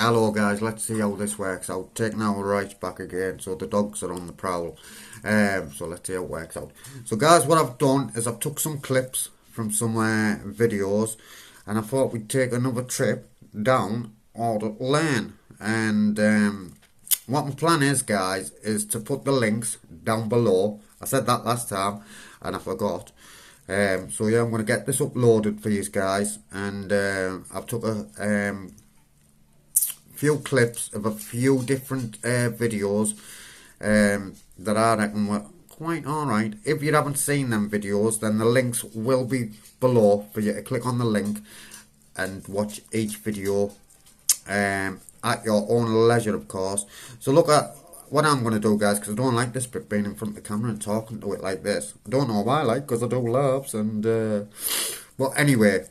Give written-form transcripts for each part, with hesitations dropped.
Hello guys, let's see how this works out. Taking our rights back again, so the dogs are on the prowl. So let's see how it works out. So guys, what I've done is I've took some clips from some videos, and I thought we'd take another trip down Audit Lane. And what my plan is, guys, is to put the links down below. I said that last time and I forgot. So yeah, I'm going to get this uploaded for you guys, and I've took a few clips of a few different videos that I reckon were quite alright. If you haven't seen them videos, then the links will be below for you to click on the link and watch each video at your own leisure, of course. So look at what I'm going to do, guys, because I don't like this bit being in front of the camera and talking to it like this. I don't know why, like, because I do laughs and but anyway,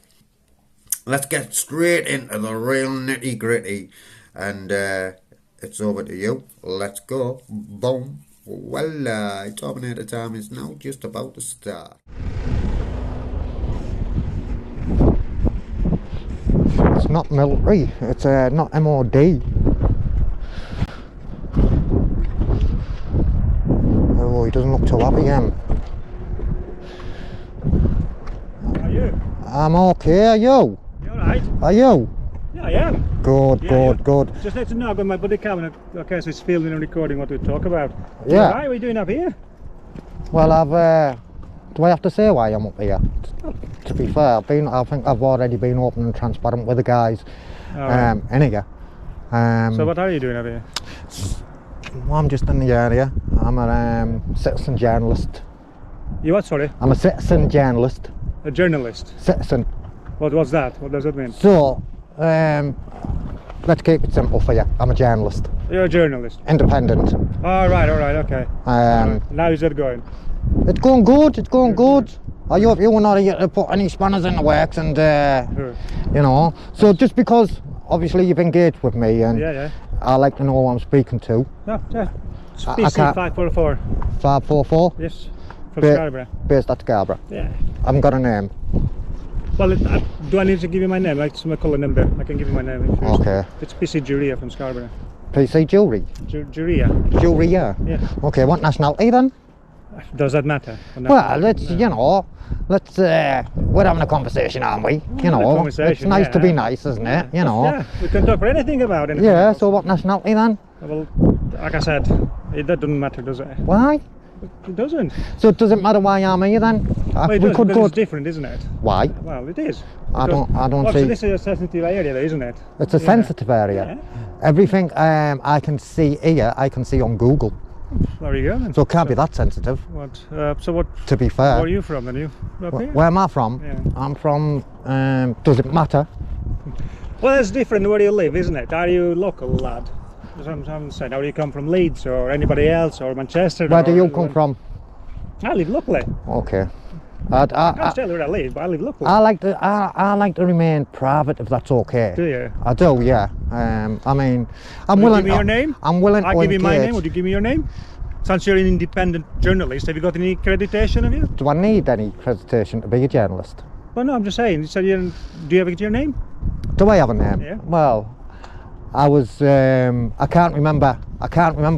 let's get straight into the real nitty gritty, and it's over to you. Let's go. Boom. Well, Torbinator time is now just about to start. It's not military, it's not MOD. Oh, he doesn't look too happy, How are you? I'm okay, are you? You alright? Are you? Yeah, I am. Good, Yeah, good, yeah. good. Just need to know, I've got my buddy camera, okay, so it's filming and recording what we talk about. Yeah. Alright, what are you doing up here? Well, do I have to say why I'm up here? To be fair, I think I've already been open and transparent with the guys in here. So what are you doing up here? Well, I'm just in the area. I'm a citizen journalist. You what, sorry? I'm a citizen journalist. A journalist? Citizen. What's that? What does that mean? So, let's keep it simple for you. I'm a journalist. You're a journalist? Independent. Alright, okay. Alright. Now is it going? It's going good, it's going good. I hope you were not here to put any spanners in the works, and Sure. you know, so just because obviously you've engaged with me, and Yeah. I like to know who I'm speaking to. No, yeah. It's I PC can't- 544. 544, Yes. From Ba- Scarborough. based at Scarborough. Yeah. I haven't got a name. Well, do I need to give you my name? Like some call a number. I can give you my name if you wish. Okay. It's PC Juria from Scarborough. PC jewellery. Juria. Jewellery, yeah. Yeah. Okay, what nationality then? Does that matter? Well, let's, you know, let's, we're having a conversation, aren't we? You know, it's nice to be nice, isn't it? You know. Yeah, we can talk for anything about anything. Yeah, else. so what nationality then? Well, like I said, that doesn't matter, does it? Why? It doesn't. So it doesn't matter why I'm here then? Well, it We does, could because go. it's different, isn't it? Why? Well, it is. I don't Well, see. so this is a sensitive area, though, isn't it? It's a sensitive area. Yeah. Everything I can see here, I can see on Google. There you go. Then. So it can't be that sensitive, What? So what? to be fair. Where are you from? Then you up here? Where am I from? Yeah. I'm from, does it matter? Well, it's different where you live, isn't it? Are you local lad? That's what I'm saying. Or do you come from Leeds or anybody else or Manchester? Where do or you come from? I live locally. Okay. I can't tell you where I live, but I live locally. I like to remain private, if that's okay. Do you? I do, yeah. I mean, I'm Will you willing. give me your name? I'm willing to I'll give you my engage. name. Would you give me your name? Since you're an independent journalist, have you got any accreditation of you? Do I need any accreditation to be a journalist? Well, no, I'm just saying. You said do you have your name? Do I have a name? Yeah. Well, I was. I can't remember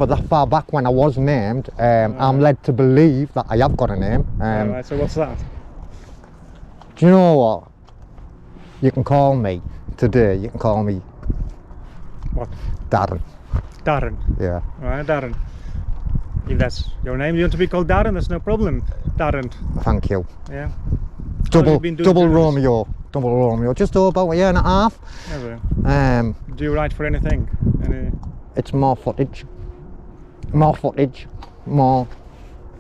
that far back when I was named. I'm led to believe that I have got a name. Alright, so what's that? Do you know what? You can call me today. You can call me What? Darren. Darren. Yeah. Alright, Darren. If that's your name, you want to be called Darren, that's no problem. Darren. Thank you. Yeah. How long have you been doing journalism? Double Romeo. Just over about a year and a half. Ever. Do you write for anything? It's more footage, more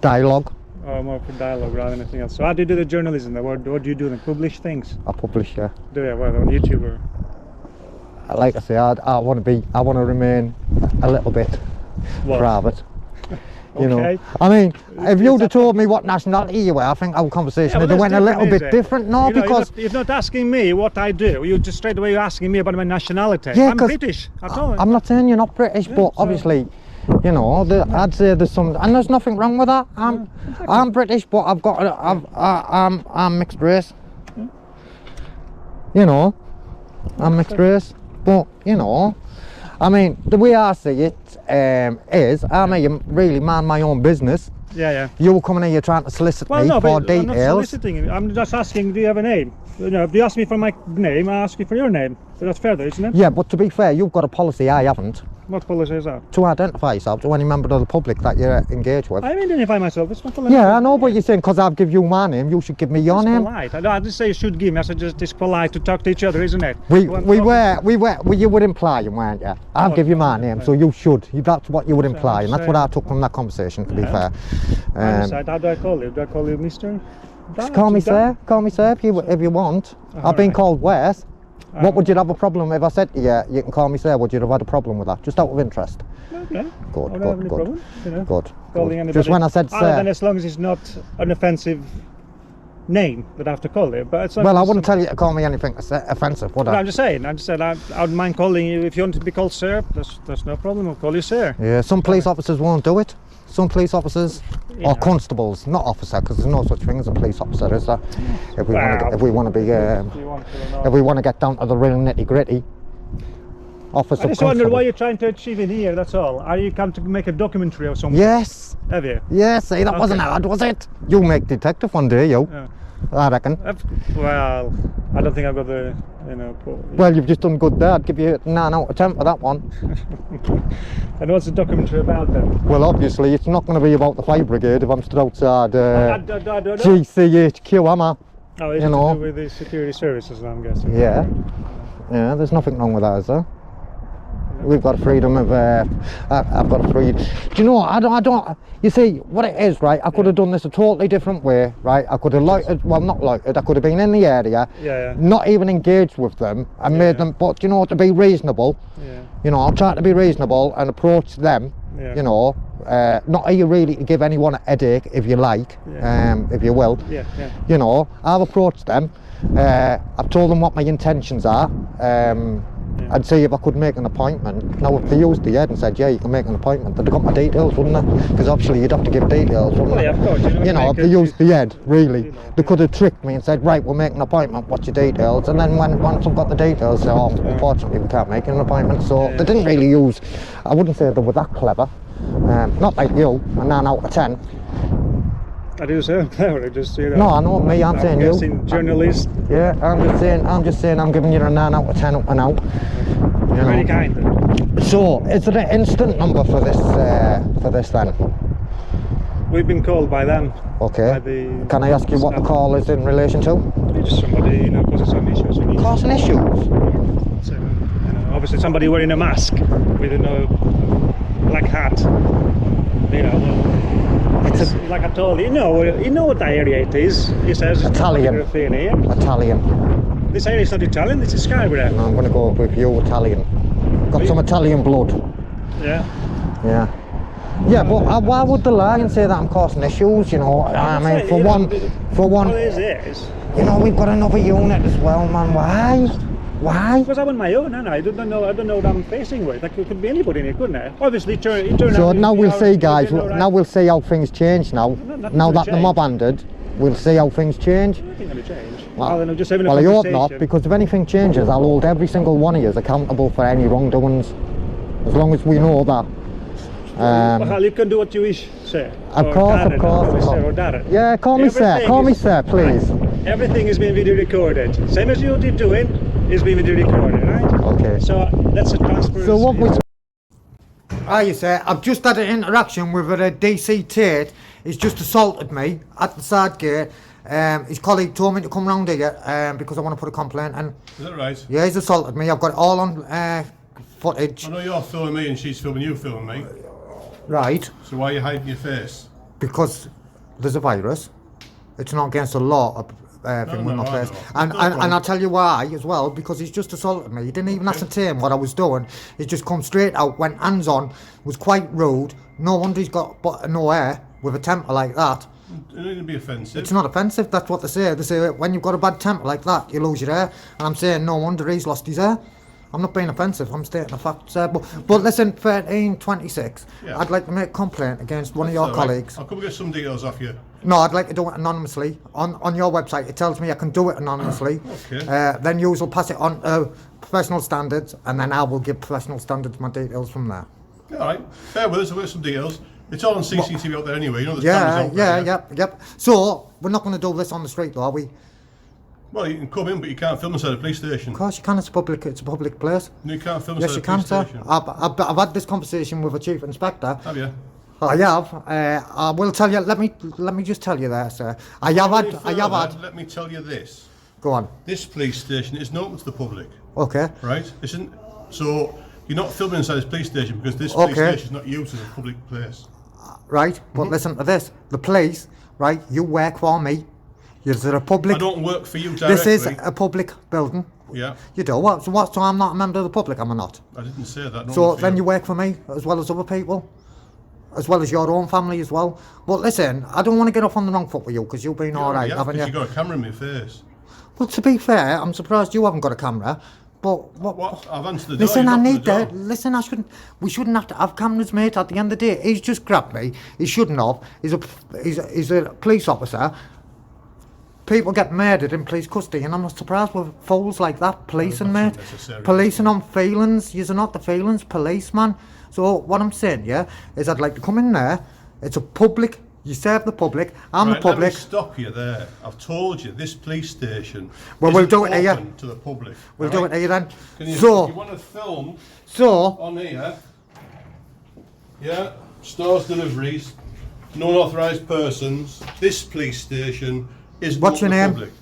dialogue. Or more for dialogue rather than anything else. So how do you do the journalism? What do you do then? Publish things? I publish, yeah. Do you? Well, on YouTube or? Like I say, I want to remain a little bit What? private. You know, Okay. I mean, if you'd have told me what nationality you were, I think our conversation would have went a little bit different. No, You know, because you're not asking me what I do. You're just straight away asking me about my nationality. Yeah, I'm 'cause British. That's all. I'm not saying you're not British, but so- obviously, you know, I'd say there's some, and there's nothing wrong with that. I'm British, but I'm mixed race. You know, I'm mixed race, but you know, I mean, the way I see it is, I mean, really mind my own business. Yeah. You were coming here trying to solicit Well, me no, for but I'm not details. soliciting. I'm just asking, do you have a name? You know, if you ask me for my name, I ask you for your name. So that's fair, though, isn't it? Yeah, but to be fair, you've got a policy I haven't. What policy is that? To identify yourself to any member of the public that you're engaged with. I identify myself. It's not Yeah, I know, but you're saying because I've given you my name, you should give me your name. Polite. I didn't say you should give me. I said just it's polite to talk to each other, isn't it? You were implying, weren't you? I'll give you my name, so you should. That's what you were implying. That's what I took from that conversation, to be fair. How do I call you? Do I call you Mr.? Just call me sir. Call me sir if you want. I've been called worse. What would you have a problem if I said to you, you can call me sir? Would you have had a problem with that? Just out of interest. Okay. Good, I don't have any problem, you know, calling anybody. Just when I said other than sir. as long as it's not an offensive name that I have to call you. But it's Well, I wouldn't tell you to call me anything offensive, would No, I? I'm just saying. I wouldn't mind calling you if you want to be called sir. That's no problem. I'll call you sir. Yeah, some police officers won't do it. Some police officers, or constables, not officer, because there's no such thing as a police officer, is there? If we want to be, if we want to get down to the real nitty gritty. Officer. I just wonder what you're trying to achieve in here. That's all. Are you come to make a documentary or something? Yes. Have you? Yes. See, that wasn't hard, was it? You make detective one day, you. Yeah. I reckon. Well, I don't think I've got the, you know. Well, you've just done good there. I'd give you a 9 out of 10 for that one. And what's the documentary about then? Well, obviously, it's not going to be about the fire brigade if I'm stood outside I don't know. GCHQ, am I? Oh, it's to do with the security services, I'm guessing. Yeah. Yeah, there's nothing wrong with that, is there? We've got freedom of, I've got a freedom. Do you know what, I don't, you see, what it is, right, I could have done this a totally different way, right, I could have loitered, well not loitered, I could have been in the area, not even engaged with them, and made them, but you know, to be reasonable, you know, I'll try to be reasonable and approach them, you know, not are you really to give anyone a headache, if you like, if you will, you know, I've approached them, I've told them what my intentions are, I'd see if I could make an appointment. Now, if they used the head and said, yeah, you can make an appointment, they'd have got my details, wouldn't they? Because obviously you'd have to give details, wouldn't they? Yeah, of course. You know, if they used the head, really, they could have tricked me and said, right, we'll make an appointment, what's your details? And then once I've got the details, they oh, unfortunately we can't make an appointment. So they didn't really use, I wouldn't say they were that clever. Not like you, a 9 out of 10. I do say I'm clever, just, you know. No, I know me, I'm saying you. Journalist. Yeah, I'm just saying I'm giving you a 9 out of 10 up and out. You're very kind then. So, is there an instant number for this then? We've been called by them. Okay. By the Can I ask you what the call is in relation to? Just somebody, you know, causing some issues. Causing issues? So, you know, obviously somebody wearing a mask with a black hat. You know, it's like I told you, you know what area it is. It says Italian. Italian. This area is not Italian, this is Skyborough. No, I'm going to go with you, Italian. Got some Italian blood. Yeah. Yeah. Yeah, but why would they lie and say that I'm causing issues, you know? I mean, for one, What it is. You know, we've got another unit as well, man. Why? Why? Because I'm on my own, and I don't know what I'm facing with. Like, it could be anybody in it, couldn't it? Obviously, it turned So out now we'll see, guys. right. Now we'll see how things change. Now that the mob ended, we'll see how things change. Nothing going to change. Well, Other than just having a I hope conversation. not, because if anything changes, I'll hold every single one of you accountable for any wrongdoings, as long as we know that. Well, you can do what you wish, sir. Of course. Or Darren. Yeah, call me sir. Call me sir, please. Everything is being video recorded. Same as you did doing is being video recorded, right? Okay. So that's a transfer. So what we... Hiya sir, I've just had an interaction with a DC Tate. He's just assaulted me at the side gate. His colleague told me to come round here because I want to put a complaint in. Is that right? Yeah, he's assaulted me. I've got it all on footage. I know you're filming me and she's filming you filming me. Right. So why are you hiding your face? Because there's a virus. It's not against the law. Thing with my face. And I'll tell you why as well, because he's just assaulted me. He didn't even ascertain what I was doing. He just come straight out, went hands on, was quite rude. No wonder he's got no air with a temper like that. It needn't be offensive. It's not offensive, that's what they say. They say when you've got a bad temper like that, you lose your hair. And I'm saying no wonder he's lost his hair. I'm not being offensive, I'm stating a fact, sir. But listen, 1326, yeah. I'd like to make a complaint against one of your colleagues. I'll come get some details off you. No, I'd like to do it anonymously. On your website, it tells me I can do it anonymously. Okay. Then you will pass it on to professional standards, and then I will give professional standards my details from there. All right, fair with us. I've got some details. It's all on CCTV out there anyway. You know, there's Yeah, cameras out there. yep. So we're not going to do this on the street, though, are we? Well, you can come in, but you can't film inside a police station. Of course you can. It's a public place. No, you can't film Yes, inside you a can, police sir. station. I've had this conversation with a chief inspector. Have you? I have. I will tell you. Let me just tell you there, sir. I have had. Let me tell you this. Go on. This police station isn't open to the public, Okay. right? Isn't so. You're not filming inside this police station because this police Okay. station is not used as a public place. Right. But listen to this. The police. Right. You work for me. You're a public. I don't work for you directly. This is a public building. Yeah, You do what? So what? So I'm not a member of the public. Am I not? I didn't say that. So then you work for me as well as other people, as well as your own family as well. But listen, I don't want to get off on the wrong foot with you because you've been all right, haven't you? You got a camera in my face. Well, to be fair, I'm surprised you haven't got a camera. But What? I've answered the door. listen, you I knocked on need the door. that. Listen, I shouldn't. We shouldn't have to have cameras, mate. At the end of the day, he's just grabbed me. He shouldn't have. He's a police officer. People get murdered in police custody, and I'm not surprised with fools like that policing, mate. that's unnecessary. Policing on feelings. You're not the feelings policeman. So what I'm saying, yeah, is I'd like to come in there. It's a public. You serve the public. I'm the Right, let public. me stop you there. I've told you this police station. Well, we'll isn't do it here. open to the public. We'll all do it here then. Can you, if So, you want to film so on here, yeah, stores deliveries, non-authorised persons. This police station isn't What's open your to name? public.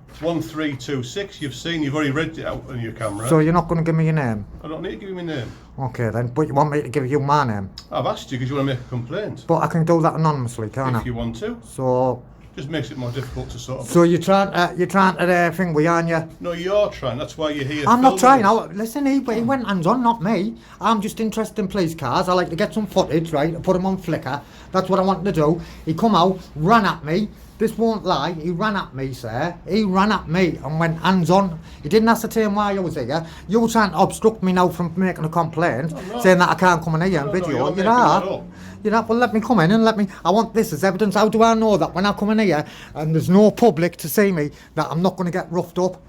It's 1326. You've already read it out on your camera. so you're not going to give me your name. I don't need to give you my name. Okay then, but you want me to give you my name. I've asked you because you want to make a complaint. But I can do that anonymously, can't If I? you want to, So, just makes it more difficult to sort of. so you're trying to thing we aren't you? No, you're trying. That's why you're here. I'm not filming trying. us. Listen, he went hands on, not me. I'm just interested in police cars. I like to get some footage, right? Put them on Flickr. That's what I want to do. He come out, ran at me. This won't lie. He ran at me, sir. He ran at me and went hands on. He didn't ascertain why I was here. You were trying to obstruct me now from making a complaint, not. saying that I can't come in here on No, video. you're You making know that that? up. You know, well, let me come in and I want this as evidence. How do I know that when I come in here and there's no public to see me, that I'm not going to get roughed up?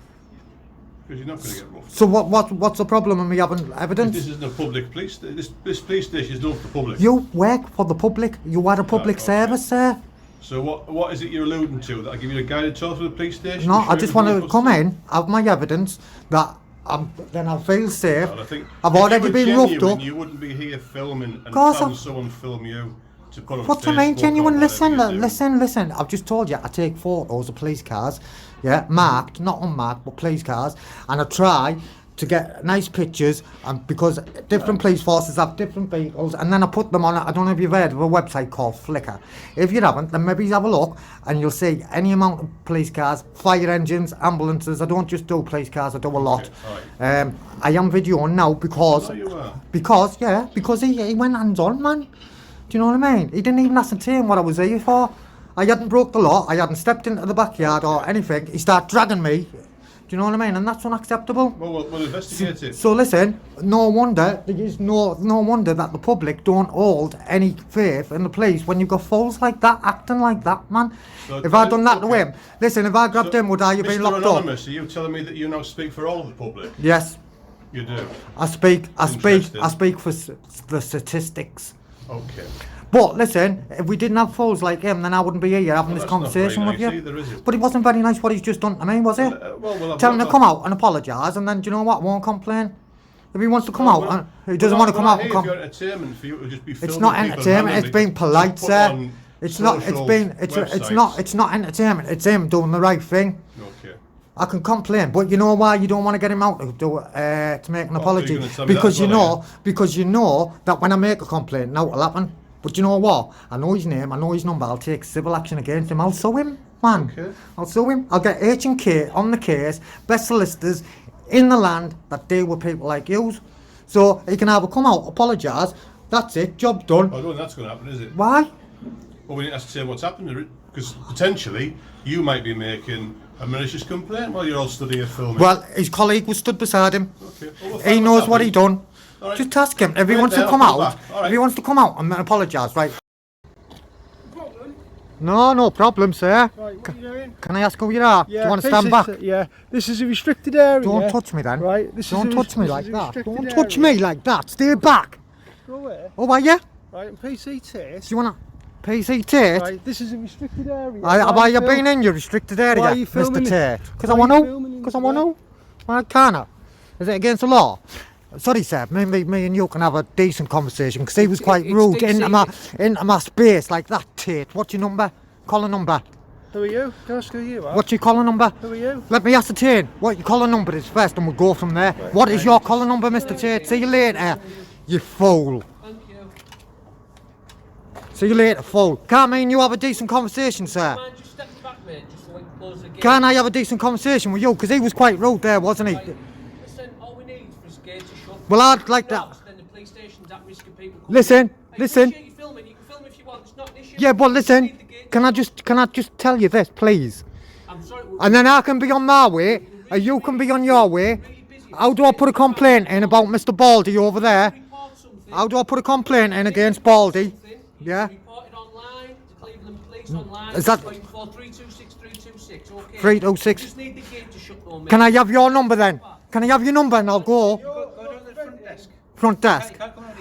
Because you're not going to get roughed. So what's the problem with me having evidence? This isn't a public police. This police station is not for the public. You work for the public. You are a public okay. service, sir. So what is it you're alluding to? That I give you a guided tour to the police station? No, to show I you just the want to vehicles? come in, have my evidence that then I'll feel safe. Well, I think I've if you already were been roughed genuine, up. You wouldn't be here filming and Course having I'm- someone film you to put on What do you mean, Facebook or genuine? whatever Listen, you do. listen. I've just told you I take photos of police cars, yeah, marked, not unmarked, but police cars, and I try to get nice pictures, and because different police forces have different vehicles, and then I put them on. I don't know if you've heard of a website called Flickr. If you haven't, then maybe have a look, and you'll see any amount of police cars, fire engines, ambulances. I don't just do police cars; I do a lot. alright. I am videoing now because No, you are. because he went hands on, man. Do you know what I mean? He didn't even ascertain what I was here for. I hadn't broke the law. I hadn't stepped into the backyard or anything. He started dragging me. Do you know what I mean? And that's unacceptable. Well, we'll investigate it. So listen, no wonder that the public don't hold any faith in the police when you've got fools like that acting like that, man. So if I'd done that to okay. him, listen, if I grabbed him, would I have been Mr. locked up? Anonymous, are you telling me that you now speak for all of the public? Yes, You do. I speak Interesting. for the statistics. Okay. But listen, if we didn't have fools like him, then I wouldn't be here having Well, this that's not conversation very with you. nice either, is it? But it wasn't very nice what he's just done to me, was it? Well, Tell him to come out and apologise, and then do you know what? Won't complain. If he wants to come out, and he doesn't want to come out and come. Your entertainment for you to just be It's filming not people entertainment. randomly It's being polite, to put sir. on It's not. It's social been. It's not. websites. It's not entertainment. It's him doing the right thing. Okay. I can complain, but you know why you don't want to get him out to do to make an Well, apology? you're gonna tell me Because that you as well, know, because you know that when I make a complaint, now it'll happen. But you know what? I know his name, I know his number. I'll take civil action against him. I'll sue him, man. Okay. I'll sue him. I'll get H&K on the case, best solicitors in the land that deal with people like you. So he can either come out, apologise. That's it. Job done. I don't think that's going to happen, is it? Why? Well, we need to say what's happened because potentially you might be making a malicious complaint while you're all stood here filming. Well, his colleague was stood beside him. Okay. Well, we'll He find knows what's what he happening. done. All right. Just ask him if he Wait wants there, to come I'll come out. back. All right. If he wants to come out and apologise, right? No problem, sir. Right, what are you doing? Can I ask who you are? Do you want to stand back? Yeah, this is a restricted area. Don't touch me then. Right, this Don't is touch me this like is a that. restricted Don't area. touch me like that. Stay back. Go away. Oh, are you? Right, and PCT. Do you want to PC Tate? Right, this is a restricted area. Why you been in your restricted area, Why are you filming Mr. it? Tate? Because I Why want are you to. filming Because I it? want to. Well, can I? Is it against the law? Sorry, sir. Me and you can have a decent conversation because he was quite rude into my space like that. Tate, what's your number? Collar number. Who are you? Can I ask who you are? What's your collar number? Who are you? Let me ascertain what your collar number is first, and we'll go from there. Right, What is your collar number, Mr. Tate? See you later, you fool. Thank you. See you later, fool. Can't me and you have a decent conversation, sir? Mind just stepping back, mate, just so we can close the gate. Can I have a decent conversation with you? Because he was quite rude there, wasn't he? Right. Listen, all we need is for gate to shut. Well, I'd like that. Else, then the police station's at risk of people coming Listen, in. I listen. appreciate you filming. You can film if you want. It's not an issue. Yeah, but We just listen. need the gate Can I shut. just tell you this, please? I'm sorry. And then I can be on my way, and you can be on your way. How do I put a complaint in about Mr. Baldy over there? Report something. How do I put a complaint in against Baldy? Yeah. Report it online to Cleveland Police online. Is that- 326 okay? 326. We just need the gate to shut though, mate. Can I have your number then? Can I have your number and I'll go? Go down to the front desk. Front desk.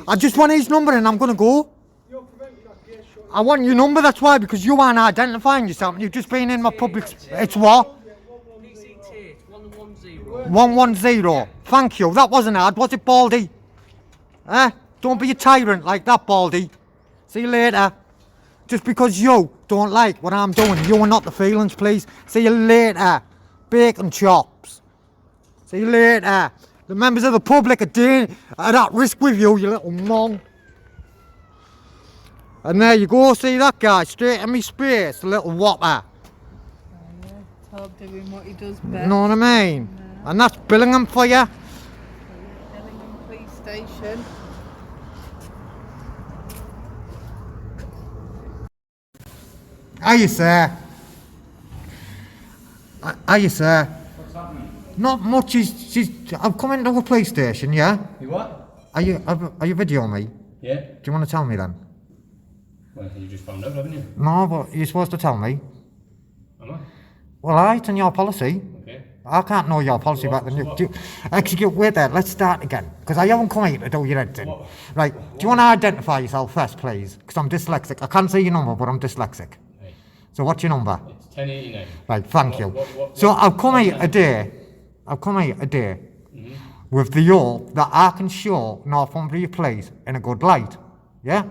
I just want his number and I'm going to go. You're preventing that gate shut. I want your number, that's why, because you aren't identifying yourself. You've just been in my public... It's what? PC Tate 110. 110. Thank you. That wasn't hard, was it, Baldy? Eh? Don't be a tyrant like that, Baldy. See you later. Just because you don't like what I'm doing, you are not the feelings, please. See you later. Bacon chops. See you later. The members of the public are at risk with you, you little mong. And there you go, see that guy, straight in me space, the little whopper. Told doing what he does best. Know what I mean? And that's Billingham for you. Bellingham Police Station. Hiya, sir. Hiya, sir. What's happening? Not much. I've come into a police station, yeah? You what? Are you videoing me? Yeah? Do you want to tell me then? Well, you just found out, haven't you? No, but you're supposed to tell me. Am I? Well, aye, it's in your policy. Okay. I can't know your policy better than you. Execute, wait there, let's start again. Because I haven't come here to do your editing. What? Right, do you want to identify yourself first, please? Because I'm dyslexic. I can't see your number, but I'm dyslexic. Right. So what's your number? It's 1089. Right, thank you. what- So what- I've come what's here that? today. I've come here today with the hope that I can show Northumbria Police in a good light. Yeah?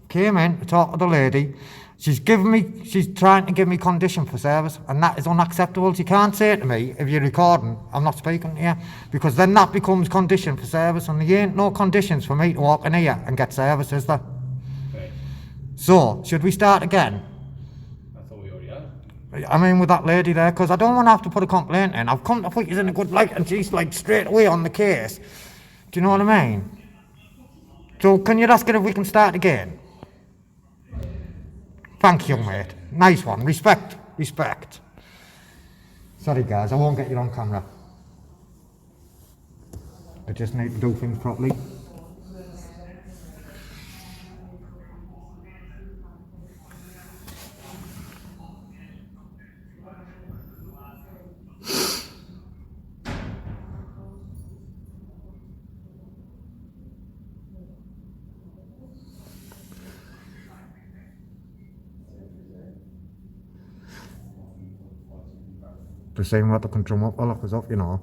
Came in to talk to the lady. She's trying to give me condition for service, and that is unacceptable. She can't say to me, if you're recording, I'm not speaking to you, because then that becomes condition for service, and there ain't no conditions for me to walk in here and get service, is there? Right. So, should we start again? I thought we already had. I mean, with that lady there, because I don't want to have to put a complaint in. I've come to put you in a good light, and she's like straight away on the case. Do you know what I mean? So, can you ask her if we can start again? Thank you, mate. Nice one. Respect. Respect. Sorry, guys, I won't get you on camera. I just need to do things properly. The same what they can drum up the lockers up, you know.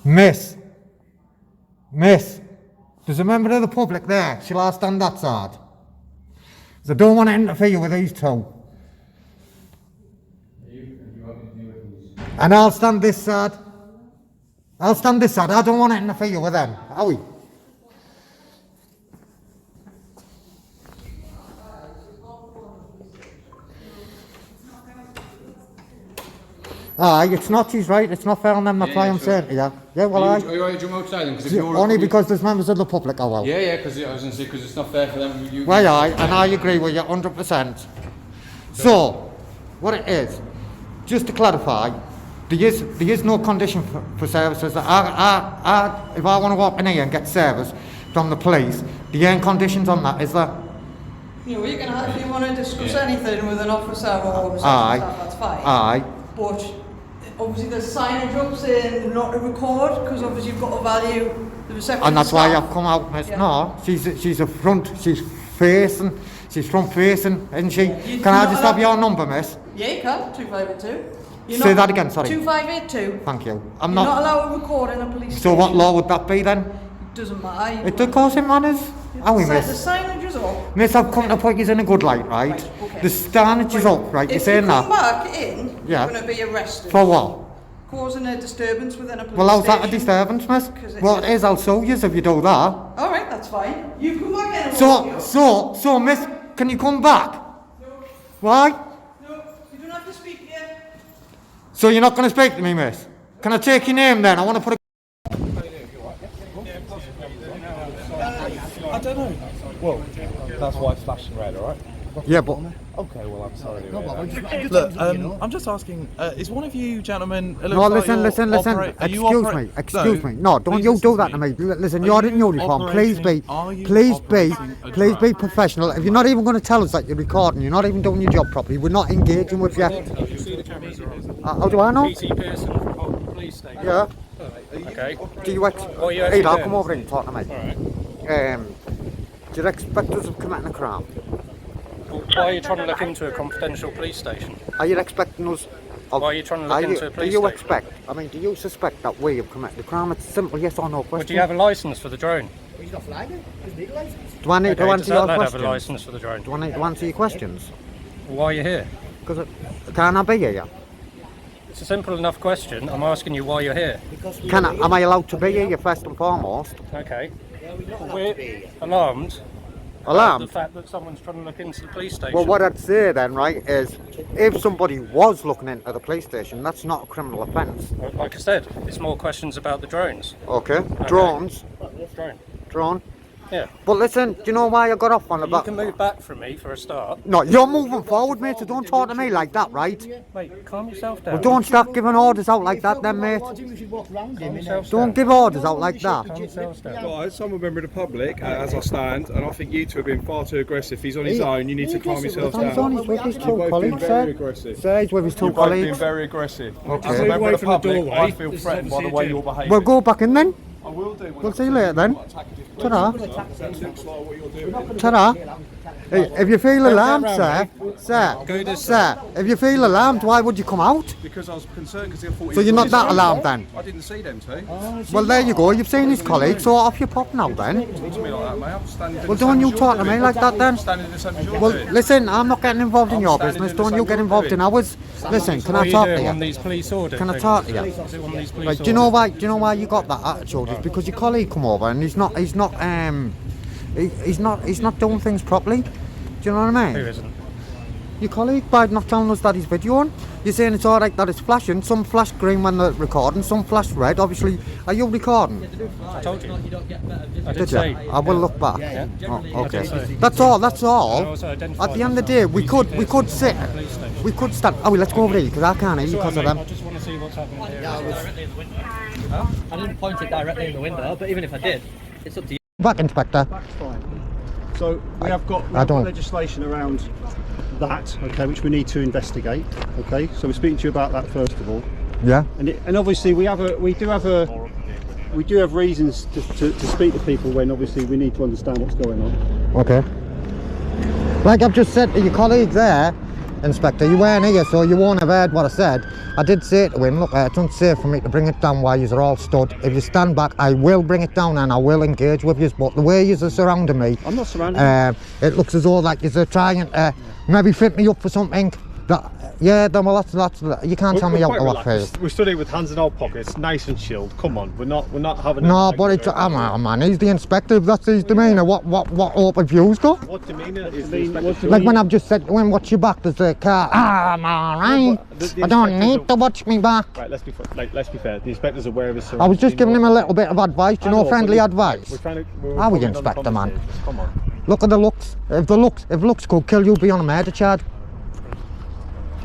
Miss, there's a member of the public there. Shall I stand that side? 'Cause I don't want to interfere with these two. And I'll stand this side. I don't want to interfere with them. Are we? Aye, it's not, she's right, it's not fair on them, that's why I'm saying to you. Yeah, well, Are you right to jump outside then? 'Cause if you're only because there's members of the public, I will. Yeah, because I was going to say, because it's not fair for them. Well, aye, and I agree with you 100%. So, what it is, just to clarify, There is no condition for services. If I want to walk in here and get service from the police, there ain't conditions on that, is there? You know, you can have, if you want to discuss anything with an officer or with Aye. staff, that's fine. Aye. But obviously there's signage up saying not to record, because obviously you've got to value the reception. And that's why staff. I've come out, miss. Yeah. No, she's front facing, isn't she? You're Can I not just have allowed- your number, miss? Yeah, you can, 2582. Say that again, sorry. 2582. Thank you. You're not allowed to record in a police So station. what law would that be then? Doesn't matter. It of course it matters. Are we, The miss? signage is up. Miss, I've come to put you in a good light, right? Right, okay. The standage is up, right? You're If saying you come that? back in, Yeah. you're going to be arrested. For what? Causing a disturbance within a police Well, how's station. that a disturbance, miss? 'Cause Well, it is, I'll show you if you do that. Alright, that's fine. You come back in and walk So, miss, can you come back? Why? No, you don't have to speak here. So you're not going to speak to me, miss? Can I take your name then? I want to put a... I don't know. Well, that's why it's flashing red, alright? Yeah, but... Okay, well, I'm sorry. Look, I'm just asking, is one of you gentlemen... it No, looks like listen. you're are you Excuse me. No, don't please you listen do that to me. Listen, you're in uniform. Please be operating a drone? professional. If you're not even going to tell us that you're recording, you're not even doing your job properly. We're not engaging with you. How do I know? Pearson from police station. Yeah. Okay. Do you you Hey, actually I'll do? come over and talk to me. Do you expect us of committing a crime? Why are you trying to look into a confidential police station? Are you expecting us? Why are you trying to look into a police Do you station? expect? I mean, do you suspect that we have committed a crime? It's a simple yes or no question. But do you have a licence for the drone? Do I need to Okay, answer does your that lad have a questions? licence for the drone? Do I need to answer your questions? Why are you here? Because can I be here? It's a simple enough question. I'm asking you why you're here. Am I allowed to be here first and foremost? Okay. We're alarmed. Alarmed? The fact that someone's trying to look into the police station. Well, what I'd say then, right, is if somebody was looking into the police station, that's not a criminal offence. Like I said, it's more questions about the drones. Okay? Drones? Drone. Drone? Yeah. But listen, do you know why I got off on You about... can move back from me for a start. No, you're moving forward, mate, so don't talk to me like that, right? Mate, calm yourself down. Well, don't start giving orders out like that then, mate. Don't give orders out like that. Guys, I'm a member of the public, as I stand, and I think you two have been far too aggressive. He's on his own, you need to calm yourselves down. He's on with his two You've both been colleagues, very sir. aggressive. Sir, he's with his two You've both been colleagues. very aggressive. Okay. As a Move member away of the from the public, doorway. I feel threatened by the way you're behaving. Well, go back in then. I will do. We'll see you later then. Ta-da. Ta-da. Hey, if you feel alarmed, sir, if you feel alarmed, why would you come out? Because I was concerned because I thought... So you're not that alarmed then? I didn't see them two. Well, there you go. You've seen his colleague, so off your pop now then. Talk to me like that, mate. I'm standing in Well, the don't same you as talk you're to me doing. like that then. I'm standing in the same as you're Well, doing. listen, I'm not getting involved in your standing business. in the Don't same you get you're involved doing. in ours. Listen, can What I are talk you to doing on you? these police audit Can I things? talk to you? Is it one of these police Right, do you know audits? why? Do you know why you got that attitude? It's because your colleague come over and he's not doing things properly. Do you know what I mean? Who isn't? Your colleague, by not telling us that he's videoing. You're saying it's alright that it's flashing. Some flash green when they're recording, some flash red. Obviously, are you recording? I told you. I Did say. you? I will look back. Yeah. Oh, I did okay. say. That's all. That's I all. also At identified the end of the day, we could sit. We could stand. Oh, stand. Let's go over here because I can't hear you because of them. I just want to see what's happening here. I didn't point it directly in the window, but even if I did, it's up to you. Back, Inspector. That's fine. So we have got legislation around that, okay, which we need to investigate. Okay, so we're speaking to you about that first of all. Yeah. And obviously we do have reasons to speak to people when obviously we need to understand what's going on. Okay. Like I've just said to your colleague there, Inspector, you weren't here, so you won't have heard what I said. I did say to him, look, it's unsafe for me to bring it down while you're all stood. If you stand back, I will bring it down and I will engage with you. But the way you're surrounding me, I'm not surrounding you. It looks as though like you're trying to maybe fit me up for something. Yeah, then well, that's you can't tell me how to walk here. We stood here with hands in our pockets, nice and chilled. Come on, we're not having. No, but it's man. He's the inspector. If that's his demeanour, what open views got? What demeanour is the inspector? Like when I've just said to him, watch your back. There's a car. I'm alright. I don't need to watch me back. Right, let's be fair. The inspector's aware of his. I was just giving him a little bit of advice. You know, friendly advice. We're trying to. How are you, Inspector, man? Come on. Look at the looks. If looks could kill you, be on a murder charge.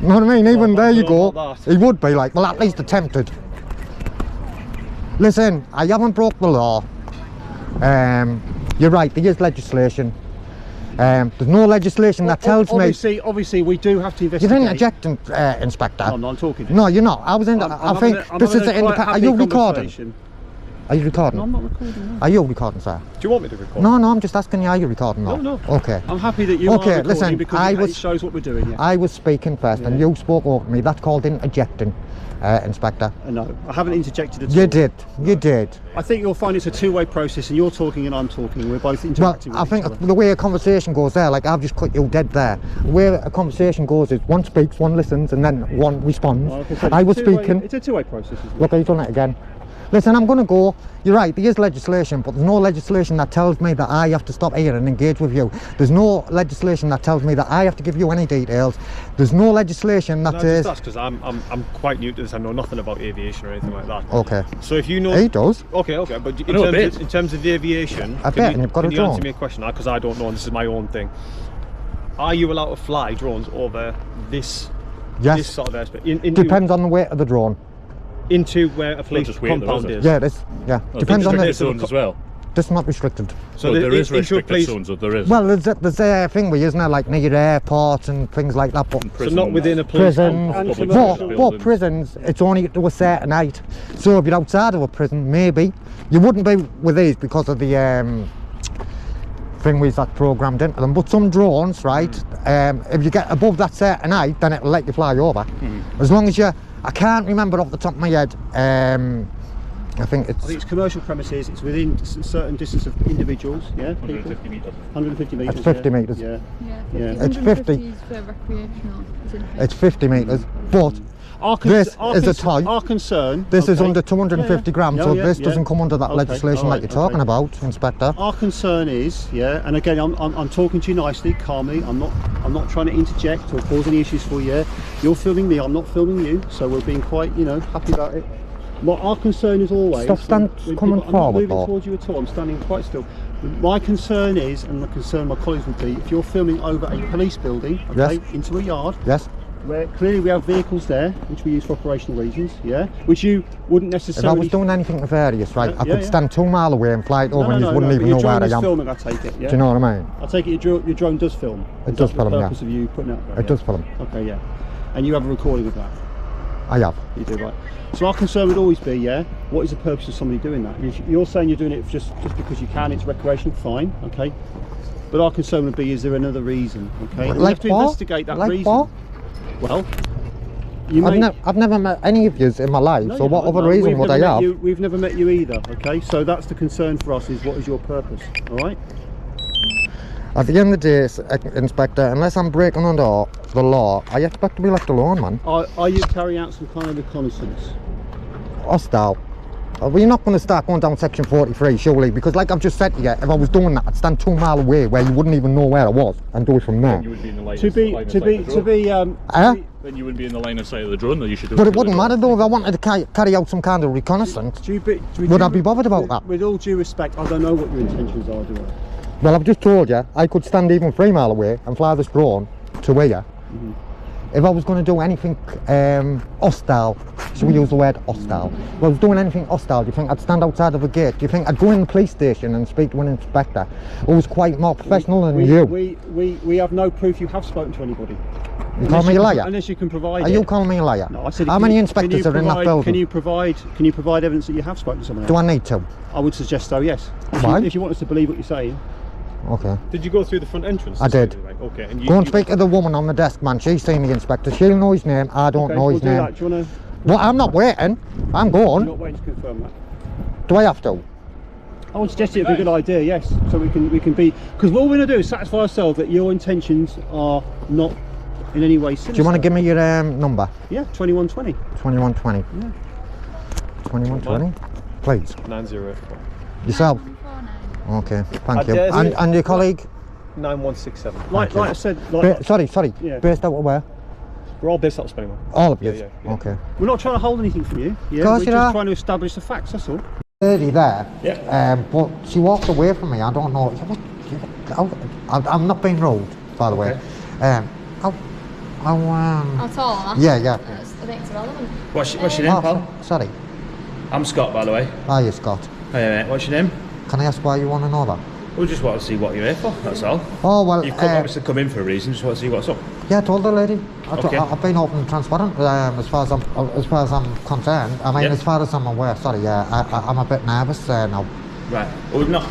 You know what I mean? Even there you go. Not that. He would be like, well, at least attempted. Listen, I haven't broke the law. You're right, there is legislation. There's no legislation that tells me... Obviously, we do have to You're investigate. interjecting, Inspector. No, I'm talking. No, you're not. I was in... I think this is the independent... Are you recording? Conversation. Are you recording? No, I'm not recording. No. Are you recording, sir? Do you want me to record? No, I'm just asking you, are you recording? No, no. Okay. I'm happy that you are recording listen, because it shows what we're doing. Yeah. I was speaking first and you spoke over me. That's called interjecting, Inspector. No, I haven't interjected at all. You did. You did. I think you'll find it's a two-way process, and you're talking and I'm talking. We're both Well, interacting I with think each other. the way a conversation goes there, like I've just cut you dead there. The way a conversation goes is one speaks, one listens, and then one responds. Well, like I said, I was it's a two-way- speaking. It's a two-way process, isn't it? Look, you've done it again. Listen, I'm going to go. You're right, there is legislation, but there's no legislation that tells me that I have to stop here and engage with you. There's no legislation that tells me that I have to give you any details. There's no legislation that says... That's because I'm quite new to this. I know nothing about aviation or anything like that. Okay. So if you know... He does. Okay, but in terms of the aviation... I bet, and you've got a can you drone. answer me a question? Because I don't know, and this is my own thing. Are you allowed to fly drones over this sort of airspace? Depends on the weight of the drone. Into where a police compound is? Yeah, depends on the... zones as well. This is not restricted. So there is restricted zones, or there is. Well, there's a thing where, isn't there, like near airports and things like that. But So not within a police prisons. compound. But prisons, it's only to a certain height. So if you're outside of a prison, maybe you wouldn't be with these because of the thing we've got programmed into them. But some drones, right? If you get above that certain height, then it'll let you fly over. As long as you... I can't remember off the top of my head. I think it's commercial premises. It's within a certain distance of individuals. Yeah, 150 metres. 150 metres. It's 50 metres. Yeah. It's 50. is for recreational. It's 50 metres, but this is a type. Our concern. This is under 250 grams, so this doesn't come under that Okay, legislation alright, that you're talking about, Inspector. Our concern is, and again, I'm talking to you nicely, calmly. I'm not trying to interject or cause any issues for you. You're filming me. I'm not filming you, so we're being quite, happy about it. Our concern is always... Stop coming forward, I'm not moving Bob. towards you at all. I'm standing quite still. My concern is, and the concern of my colleagues would be, if you're filming over a police building, into a yard, where clearly we have vehicles there, which we use for operational reasons, which you wouldn't necessarily... If I was doing anything nefarious, right, I could stand 2 miles away and fly it over and you wouldn't even know where I am. Filming, I take it, Do you know what I mean? I take it your drone does film. It does film, the purpose of you putting it up? It does film. Okay, and you have a recording of that? I have. You do, right. So our concern would always be, what is the purpose of somebody doing that? If you're saying you're doing it just because you can, it's recreational, fine, okay. But our concern would be, is there another reason, okay? Like we have to what? investigate that Like reason. what? Well, I've never met any of you in my life, so what other reason would I have? We've never met you either, okay? So that's the concern for us, is what is your purpose, all right? At the end of the day, Inspector, unless I'm breaking under the law, I expect to be left alone, man. Are you carrying out some kind of reconnaissance? Hostile. We're not going to start going down section 43, surely, because like I've just said to you, if I was doing that, I'd stand 2 miles away where you wouldn't even know where I was and do it from there. You would be in the line Then you wouldn't be in the line of sight of the drone, though. You should do But it wouldn't matter though if I wanted to carry out some kind of reconnaissance. Would I be bothered about that? With all due respect, I don't know what your intentions are, do I? Well, I've just told you, I could stand even 3 miles away and fly this drone to here. If I was going to do anything hostile, should we use the word hostile? If I was doing anything hostile, do you think I'd stand outside of a gate? Do you think I'd go in the police station and speak to an inspector who was quite more professional than you? We have no proof you have spoken to anybody. You call me a liar? Unless you can provide Are you calling me a liar? No, I said, how many inspectors are in that building? Can you provide evidence that you have spoken to someone else? Do I need to? I would suggest so, yes. Why? If you want us to believe what you're saying. Okay. Did you go through the front entrance? I did. Okay. And go and speak to the woman on the desk, man. She's seen the inspector. She'll know his name. I don't know his name. That. Do you want to... Well, I'm not waiting. I'm going. You're not waiting to confirm that. Do I have to? I would suggest it'd be a good idea, yes. So we can be, because what we're going to do is satisfy ourselves that your intentions are not in any way sinister. Do you want to give me your number? Yeah, 2120. 2120. Yeah. 2120. Please. 904. Yourself. Okay, thank you. And your colleague? 9167. Like I said... Sorry. Yeah. Based out of where? We're all based out of Spennymoor. All of you? Yeah. Okay. We're not trying to hold anything from you. Yeah? We're just trying to establish the facts, that's all. Lady there, but she walked away from me. I don't know. I'm not being rude, by the way. How tall am I? Yeah, yeah. I think it's irrelevant. What's your name, pal? Sorry. I'm Scott, by the way. Are you Scott? Hey, mate. What's your name? Can I ask why you want to know that? We just want to see what you're here for, that's all. Oh, well... You've obviously come in for a reason, just want to see what's up. Yeah, I told the lady. Okay. I've been open and transparent as far as I'm concerned. I mean, as far as I'm aware, sorry, I'm a bit nervous now. Right. Well, we're not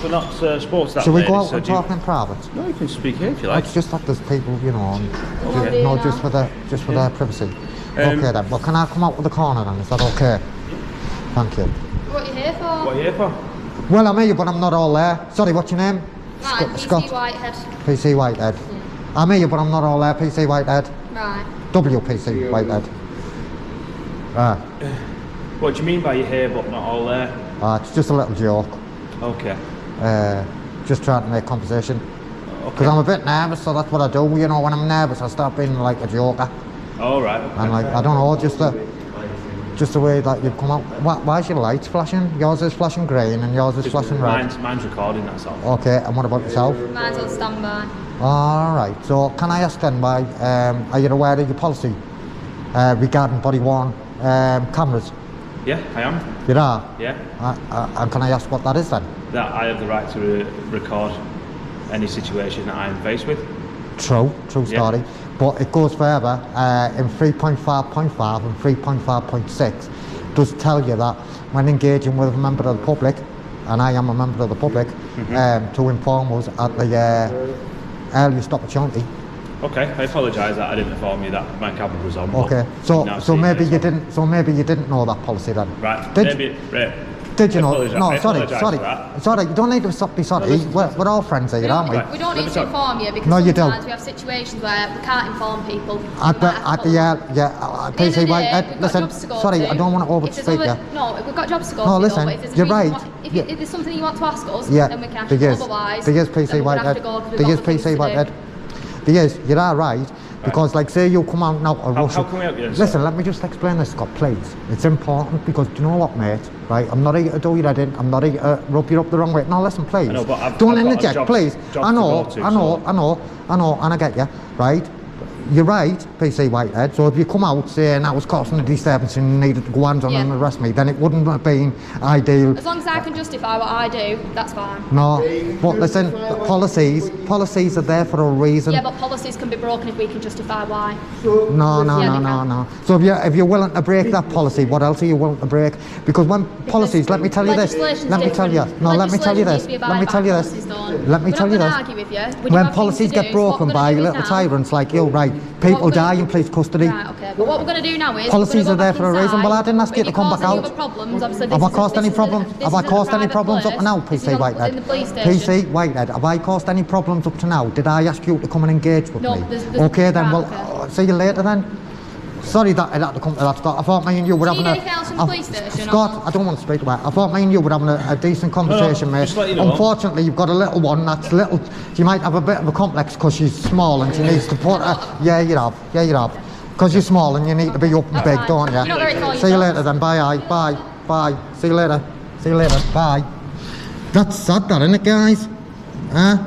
spoke to that Should we lady, go out so and talk in private? No, you can speak here if you like. It's just that there's people, you know, Okay. no, just for their privacy. Okay then. Well, can I come out with the corner then? Is that okay? Thank you. What are you here for? What are you here for? Well, I'm here, but I'm not all there. Sorry, what's your name? Right, PC Whitehead. PC Whitehead. I'm here, but I'm not all there. PC Whitehead. Right. WPC Whitehead. What do you mean by you're here but not all there? It's just a little joke. Okay. Just trying to make conversation. Because I'm a bit nervous, so that's what I do. You know, when I'm nervous, I start being like a joker. All right. Okay. And like, I don't know, just the way that you've come out. Why is your lights flashing? Yours is flashing green and yours is flashing red. Mine's recording, that's all. Okay, and what about yourself? Mine's on standby. Alright, so can I ask then why, are you aware of your policy regarding body-worn cameras? Yeah, I am. You are? Yeah. And can I ask what that is then? That I have the right to record any situation that I am faced with. True story. But it goes further, in 3.5.5 and 3.5.6 does tell you that when engaging with a member of the public, and I am a member of the public, to inform us at the earliest opportunity. Okay, I apologise that I didn't inform you that my camera was on. Okay, so maybe you didn't know that policy then. Right. Did you know? No, sorry. You don't need to be sorry. We're all friends here, aren't we? We don't need to inform you because sometimes we have situations where we can't inform people. PC Whitehead, listen, sorry, I don't want to overspeak you. No, we've got jobs to go no, to. Listen, you're right. If there's something you want to ask us, yeah, then we can. Otherwise, PC Whitehead. PC Whitehead. You are right. Because like say you come out now how can we help you? Listen, let me just explain this, Scott, please. It's important because do you know what, mate? Right, I'm not here to do your head in, I'm not here to rub you up the wrong way. No, listen, please. I know, but don't interject, please. I know, and I get you, right? You're right, PC Whitehead, so if you come out saying I was causing a disturbance and you needed to go hands on and arrest me, then it wouldn't have been ideal. As long as I can justify what I do, that's fine. No, but listen, policies are there for a reason. Yeah, but policies can be broken if we can justify why. No. So if you're willing to break that policy, what else are you willing to break? Because when policies, let me tell you this. Let me tell you this. When policies get broken by little tyrants like you, right? People die in police custody. Right, okay. But what we're going to do now is policies are there for a reason. Well, I didn't ask you to come back out. Have I caused any problems? Have I caused any problems up to now, PC Whitehead? PC Whitehead, have I caused any problems up to now? Did I ask you to come and engage with me? Okay, then. Well, see you later then. Sorry that I had to come to that, Scott. I thought me and you were having Scott, I don't want to speak about it. I thought me and you were having a decent conversation, mate. Unfortunately, you've got a little one that's little. She might have a bit of a complex because she's small and she needs to put her. Yeah, you have. Because you're small and you need to be up and big, don't you? See you later then. Bye. See you later. Bye. That's sad, that, isn't it, guys? Huh?